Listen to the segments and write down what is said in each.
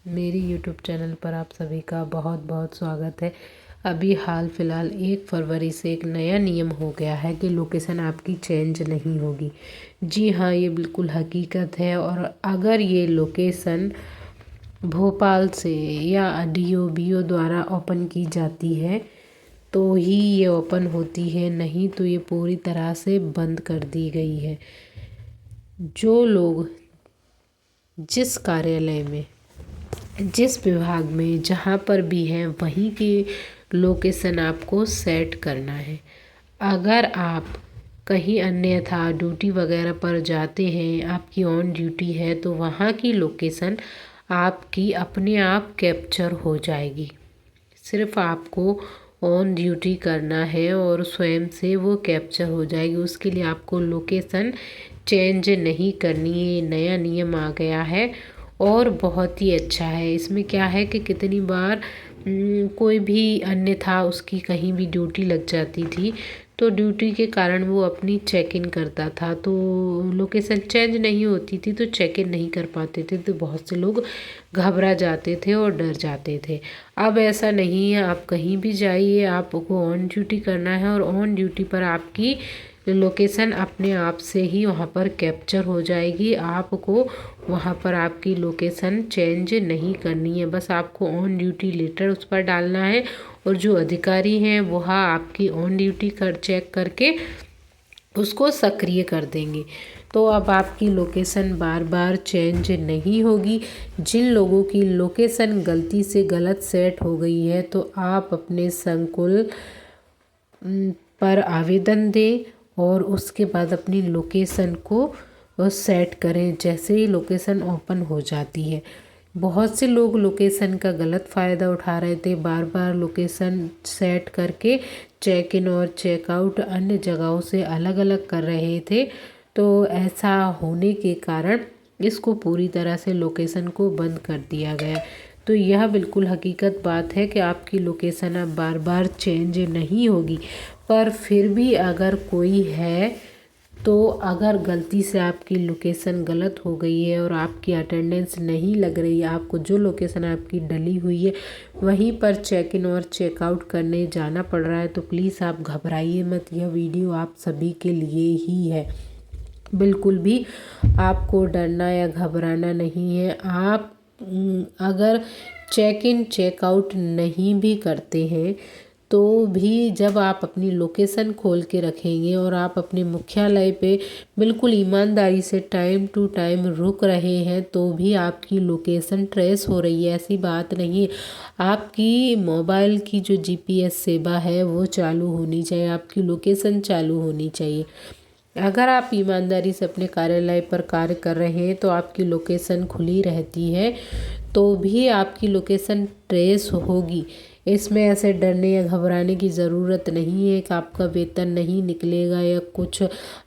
मेरी YouTube channel पर आप सभी का बहुत बहुत स्वागत है। अभी हाल फिलहाल 1 फरवरी से एक नया नियम हो गया है कि लोकेशन आपकी चेंज नहीं होगी। जी हाँ, ये बिल्कुल हकीकत है। और अगर ये लोकेशन भोपाल से या DOBO द्वारा ओपन की जाती है तो ही ये ओपन होती है, नहीं तो ये पूरी तरह से बंद कर दी गई है। जो लोग जिस कार्यालय में, जिस विभाग में, जहाँ पर भी हैं, वहीं की लोकेशन आपको सेट करना है। अगर आप कहीं अन्यथा ड्यूटी वगैरह पर जाते हैं, आपकी ऑन ड्यूटी है, तो वहाँ की लोकेशन आपकी अपने आप कैप्चर हो जाएगी। सिर्फ आपको ऑन ड्यूटी करना है और स्वयं से वो कैप्चर हो जाएगी। उसके लिए आपको लोकेशन चेंज नहीं करनी है। ये नया नियम आ गया है और बहुत ही अच्छा है। इसमें क्या है कि कितनी बार कोई भी अन्यथा उसकी कहीं भी ड्यूटी लग जाती थी, तो ड्यूटी के कारण वो अपनी चेक इन करता था, तो लोकेशन चेंज नहीं होती थी, तो चेक इन नहीं कर पाते थे, तो बहुत से लोग घबरा जाते थे और डर जाते थे। अब ऐसा नहीं है, आप कहीं भी जाइए, आपको ऑन ड्यूटी करना है और ऑन ड्यूटी पर आपकी लोकेशन अपने आप से ही वहाँ पर कैप्चर हो जाएगी। आपको वहाँ पर आपकी लोकेशन चेंज नहीं करनी है, बस आपको ऑन ड्यूटी लेटर उस पर डालना है और जो अधिकारी हैं वह आपकी ऑन ड्यूटी चेक करके उसको सक्रिय कर देंगे। तो अब आपकी लोकेशन बार बार चेंज नहीं होगी। जिन लोगों की लोकेशन गलती से गलत सेट हो गई है, तो आप अपने संकुल पर आवेदन दें और उसके बाद अपनी लोकेशन को सेट करें जैसे ही लोकेशन ओपन हो जाती है। बहुत से लोग लोकेशन का गलत फ़ायदा उठा रहे थे, बार बार लोकेशन सेट करके चेक इन और चेकआउट अन्य जगहों से अलग अलग कर रहे थे। तो ऐसा होने के कारण इसको पूरी तरह से लोकेशन को बंद कर दिया गया। तो यह बिल्कुल हकीकत बात है कि आपकी लोकेशन अब बार बार चेंज नहीं होगी। पर फिर भी अगर कोई है, तो अगर गलती से आपकी लोकेशन गलत हो गई है और आपकी अटेंडेंस नहीं लग रही है, आपको जो लोकेशन आपकी डली हुई है वहीं पर चेक इन और चेकआउट करने जाना पड़ रहा है, तो प्लीज़ आप घबराइए मत। यह वीडियो आप सभी के लिए ही है। बिल्कुल भी आपको डरना या घबराना नहीं है। आप अगर चेक इन चेकआउट नहीं भी करते हैं, तो भी जब आप अपनी लोकेशन खोल के रखेंगे और आप अपने मुख्यालय पे बिल्कुल ईमानदारी से टाइम टू टाइम रुक रहे हैं, तो भी आपकी लोकेशन ट्रेस हो रही है, ऐसी बात नहीं है। आपकी मोबाइल की जो GPS सेवा है वो चालू होनी चाहिए, आपकी लोकेशन चालू होनी चाहिए। अगर आप ईमानदारी से अपने कार्यालय पर कार्य कर रहे हैं तो आपकी लोकेशन खुली रहती है, तो भी आपकी लोकेशन ट्रेस होगी। इसमें ऐसे डरने या घबराने की ज़रूरत नहीं है कि आपका वेतन नहीं निकलेगा या कुछ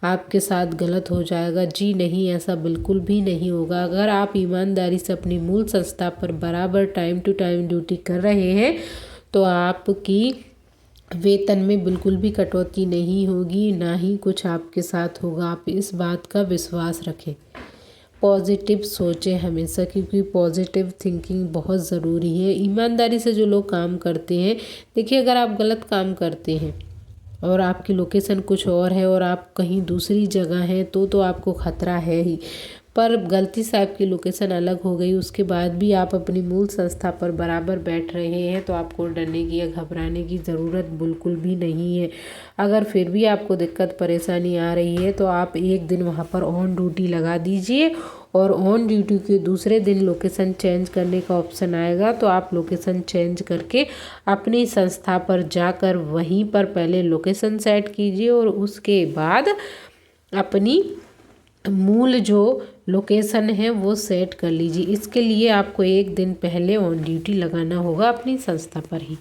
आपके साथ गलत हो जाएगा। जी नहीं, ऐसा बिल्कुल भी नहीं होगा। अगर आप ईमानदारी से अपनी मूल संस्था पर बराबर टाइम टू टाइम ड्यूटी कर रहे हैं, तो आपकी वेतन में बिल्कुल भी कटौती नहीं होगी, ना ही कुछ आपके साथ होगा। आप इस बात का विश्वास रखें। पॉजिटिव सोचें हमेशा, क्योंकि पॉजिटिव थिंकिंग बहुत ज़रूरी है। ईमानदारी से जो लोग काम करते हैं, देखिए अगर आप गलत काम करते हैं और आपकी लोकेशन कुछ और है और आप कहीं दूसरी जगह हैं, तो आपको ख़तरा है ही। पर गलती से आपकी लोकेशन अलग हो गई, उसके बाद भी आप अपनी मूल संस्था पर बराबर बैठ रहे हैं, तो आपको डरने की या घबराने की ज़रूरत बिल्कुल भी नहीं है। अगर फिर भी आपको दिक्कत परेशानी आ रही है, तो आप एक दिन वहाँ पर ऑन ड्यूटी लगा दीजिए और ऑन ड्यूटी के दूसरे दिन लोकेशन चेंज करने का ऑप्शन आएगा, तो आप लोकेशन चेंज करके अपनी संस्था पर जाकर वहीं पर पहले लोकेशन सेट कीजिए और उसके बाद अपनी मूल जो लोकेशन है वो सेट कर लीजिए। इसके लिए आपको एक दिन पहले ऑन ड्यूटी लगाना होगा अपनी संस्था पर ही।